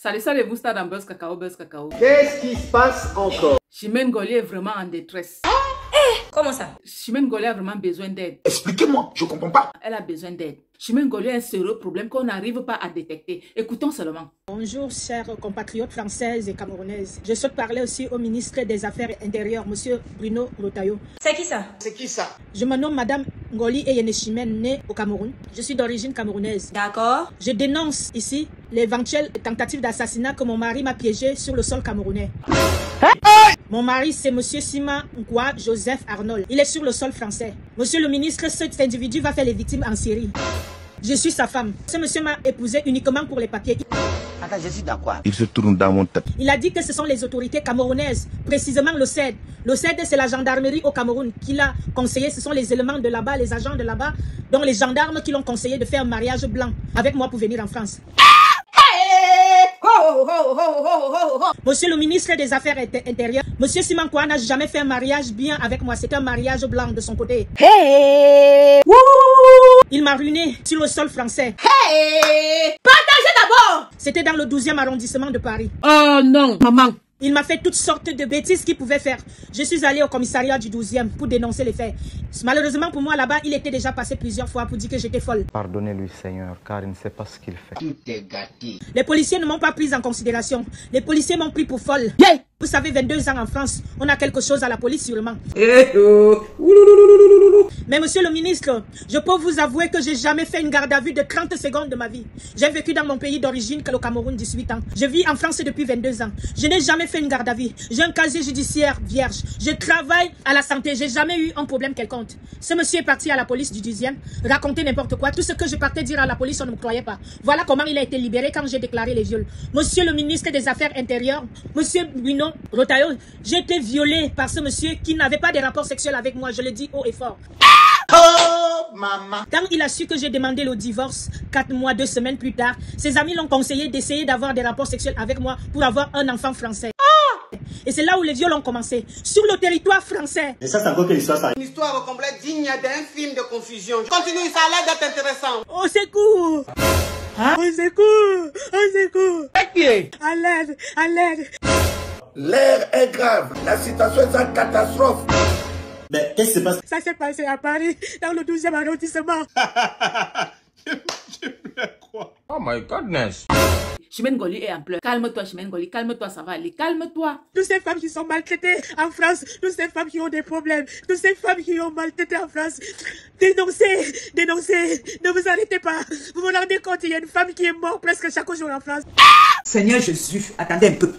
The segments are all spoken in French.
Salut, vous stade en buzz cacao, buzz cacao. Qu'est-ce qui se passe encore? Chimène Ngoly est vraiment en détresse. Comment ça? Chimène Ngoly a vraiment besoin d'aide. Expliquez-moi, je comprends pas. Elle a besoin d'aide. Chimène Ngoly a un sérieux problème qu'on n'arrive pas à détecter. Écoutons seulement. Bonjour, chers compatriotes françaises et camerounaises. Je souhaite parler aussi au ministre des Affaires intérieures, monsieur Bruno Retailleau. C'est qui ça? C'est qui ça? Je me nomme Madame Ngoly Eyene Chimène, née au Cameroun. Je suis d'origine camerounaise. D'accord. Je dénonce ici l'éventuelle tentative d'assassinat que mon mari m'a piégé sur le sol camerounais. Mon mari, c'est monsieur Sima Nkwa Joseph Arnold. Il est sur le sol français. Monsieur le ministre, cet individu va faire les victimes en Syrie. Je suis sa femme. Ce monsieur m'a épousé uniquement pour les papiers. Attends, je suis dans quoi? Il se tourne dans mon tête. Il a dit que ce sont les autorités camerounaises, précisément l'OCED. L'OCED, c'est la gendarmerie au Cameroun qui l'a conseillé. Ce sont les éléments de là-bas, les agents de là-bas, dont les gendarmes qui l'ont conseillé de faire un mariage blanc avec moi pour venir en France. Monsieur le ministre des Affaires intérieures, monsieur Simankwa n'a jamais fait un mariage bien avec moi. C'est un mariage blanc de son côté. Il m'a ruiné sur le sol français. Partagez d'abord! C'était dans le 12e arrondissement de Paris. Oh non, maman. Il m'a fait toutes sortes de bêtises qu'il pouvait faire. Je suis allée au commissariat du 12e pour dénoncer les faits. Malheureusement pour moi, là-bas, il était déjà passé plusieurs fois pour dire que j'étais folle. Pardonnez-lui, Seigneur, car il ne sait pas ce qu'il fait. Tout est gâté. Les policiers ne m'ont pas prise en considération. Les policiers m'ont pris pour folle. Vous savez, 22 ans en France, on a quelque chose à la police sûrement. Mais monsieur le ministre, je peux vous avouer que j'ai jamais fait une garde à vue de 30 secondes de ma vie. J'ai vécu dans mon pays d'origine, le Cameroun, 18 ans. Je vis en France depuis 22 ans. Je n'ai jamais fait une garde à vue. J'ai un casier judiciaire vierge. Je travaille à la santé. J'ai jamais eu un problème quelconque. Ce monsieur est parti à la police du 10e, raconter n'importe quoi. Tout ce que je partais dire à la police, on ne me croyait pas. Voilà comment il a été libéré quand j'ai déclaré les viols. Monsieur le ministre des Affaires intérieures, monsieur Bruno Retailleau, j'ai été violée par ce monsieur qui n'avait pas de rapport sexuel avec moi. Je le dis haut et fort. Oh, maman. Quand il a su que j'ai demandé le divorce 4 mois, 2 semaines plus tard, ses amis l'ont conseillé d'essayer d'avoir des rapports sexuels avec moi pour avoir un enfant français. Et c'est là où les viols ont commencé, sur le territoire français. Et ça, c'est encore quelle histoire, ça? Une histoire complète digne d'un film de confusion. Continue, ça a l'air d'être intéressant. Au secours! Hein? Au secours! Au secours! À l'aide! À l'aide! L'air est grave. La situation est en catastrophe. Mais qu'est-ce qui se passe? Ça s'est passé à Paris, dans le 12e arrondissement. Oh my goodness. Chimène Ngoly est en pleurs. Calme-toi, Chimène Ngoly. Calme-toi, ça va aller. Calme-toi. Toutes ces femmes qui sont maltraitées en France, toutes ces femmes qui ont des problèmes, toutes ces femmes qui ont maltraité en France, dénoncez, dénoncez, ne vous arrêtez pas. Vous vous rendez compte, il y a une femme qui est morte presque chaque jour en France. Seigneur Jésus, attendez un peu.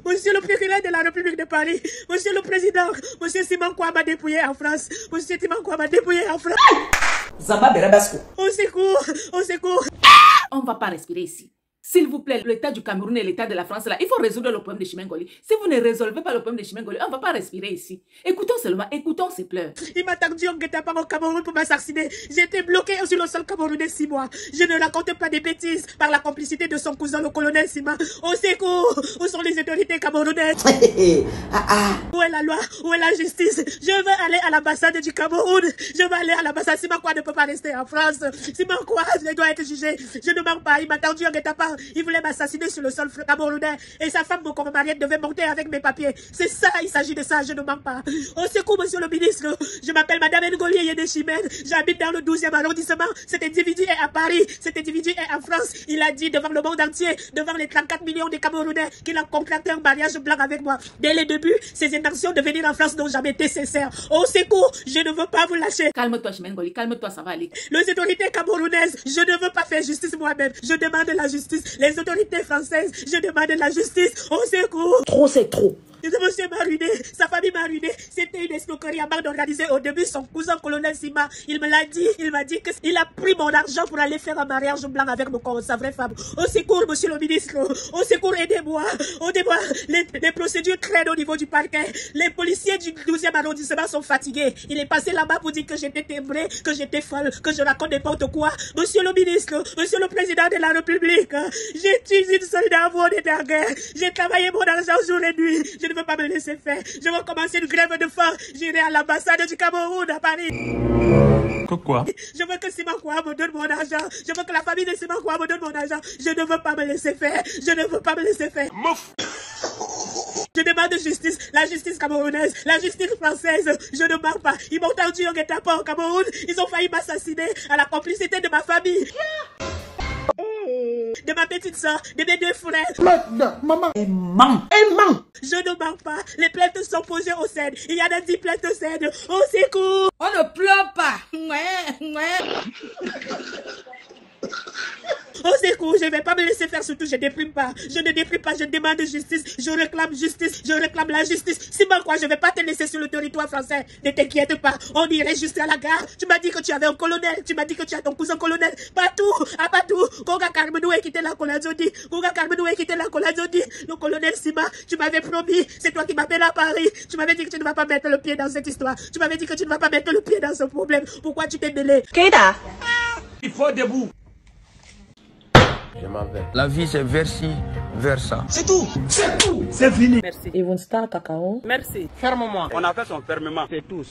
Monsieur le procureur de la République de Paris, monsieur le président, monsieur Simankwa m'a dépouillé en France, monsieur Simankwa m'a dépouillé en France. Zamba Berabasco. Au secours, au secours. On ne va pas respirer ici. S'il vous plaît, l'état du Cameroun et l'état de la France, là, il faut résoudre le problème de Chimène Ngoly. Si vous ne résolvez pas le problème de Chimène Ngoly, on ne va pas respirer ici. Écoutons seulement, écoutons ses pleurs. Il m'a tendu en guet-apens au Cameroun pour m'assassiner. J'ai été bloqué sur le sol camerounais 6 mois. Je ne raconte pas des bêtises par la complicité de son cousin, le colonel Sima. Au secours, où sont les autorités camerounaises? Où est la loi? Où est la justice? Je veux aller à l'ambassade du Cameroun. Je veux aller à l'ambassade. Simankwa ne peut pas rester en France. Simankwa doit être jugé. Je ne mens pas. Il m'a tendu en guet-apens. Il voulait m'assassiner sur le sol camerounais. Et sa femme, mon mariette, devait monter avec mes papiers. C'est ça, il s'agit de ça, je ne mens pas. Au secours, monsieur le ministre. Je m'appelle Madame Ngoly Eyene Chimène. J'habite dans le 12e arrondissement. Cet individu est à Paris. Cet individu est en France. Il a dit devant le monde entier, devant les 34 millions de Camerounais, qu'il a contracté un mariage blanc avec moi. Dès le début, ses intentions de venir en France n'ont jamais été sincères. Au secours, je ne veux pas vous lâcher. Calme-toi, Chimène Ngoly, calme-toi, ça va aller. Les autorités camerounaises, je ne veux pas faire justice moi-même. Je demande la justice. Les autorités françaises, je demande la justice. Au secours. Trop, c'est trop. Ce monsieur m'a ruiné, sa famille m'a ruiné. C'était une escroquerie à bande organisée. Au début, son cousin colonel Sima, il me l'a dit. Il m'a dit qu'il a pris mon argent pour aller faire un mariage blanc avec sa vraie femme. Au secours, monsieur le ministre. Au secours, aidez-moi. Aidez-moi. Les procédures traînent au niveau du parquet. Les policiers du 12e arrondissement sont fatigués. Il est passé là-bas pour dire que j'étais timbré, que j'étais folle, que je raconte n'importe quoi. Monsieur le ministre, monsieur le président de la République, j'ai tué une soldat avant de la guerre. J'ai travaillé mon argent jour et nuit. Je ne veux pas me laisser faire. Je veux commencer une grève de faim. J'irai à l'ambassade du Cameroun à Paris. Quoi? Je veux que Simon Kouya me donne mon argent. Je veux que la famille de Simon Kouya me donne mon argent. Je ne veux pas me laisser faire. Je ne veux pas me laisser faire. Je demande justice, la justice camerounaise, la justice française. Je ne mens pas. Ils m'ont tendu en guet-apens au Cameroun. Ils ont failli m'assassiner à la complicité de ma famille. De ma petite soeur, de mes 2 frères. Maman. Elle ment. Je ne mens pas. Les plaintes sont posées au CED. Il y en a 10 plaintes au CED. Au secours. On ne pleure pas. Au secours, je ne vais pas me laisser faire, surtout je ne déprime pas. Je ne déprime pas, je demande justice. Je réclame justice, je réclame la justice. Simon Kouya, je ne vais pas te laisser sur le territoire français. Ne t'inquiète pas, on irait jusqu'à la gare. Tu m'as dit que tu avais un colonel, tu m'as dit que tu as ton cousin colonel. Partout, à partout. Goga Carmenou est quitté la Coladjodi. Goga Carmenou est quitté la Coladjodi. Le colonel Sima, tu m'avais promis, c'est toi qui m'appelles à Paris. Tu m'avais dit que tu ne vas pas mettre le pied dans cette histoire. Tu m'avais dit que tu ne vas pas mettre le pied dans ce problème. Pourquoi tu t'es mêlé? Keita. Il faut debout. Je m'en vais. La vie, c'est versi, versa. C'est tout. C'est fini. Merci. Ils vont start cacao. Merci. Ferme-moi. On a fait son fermement. C'est tous.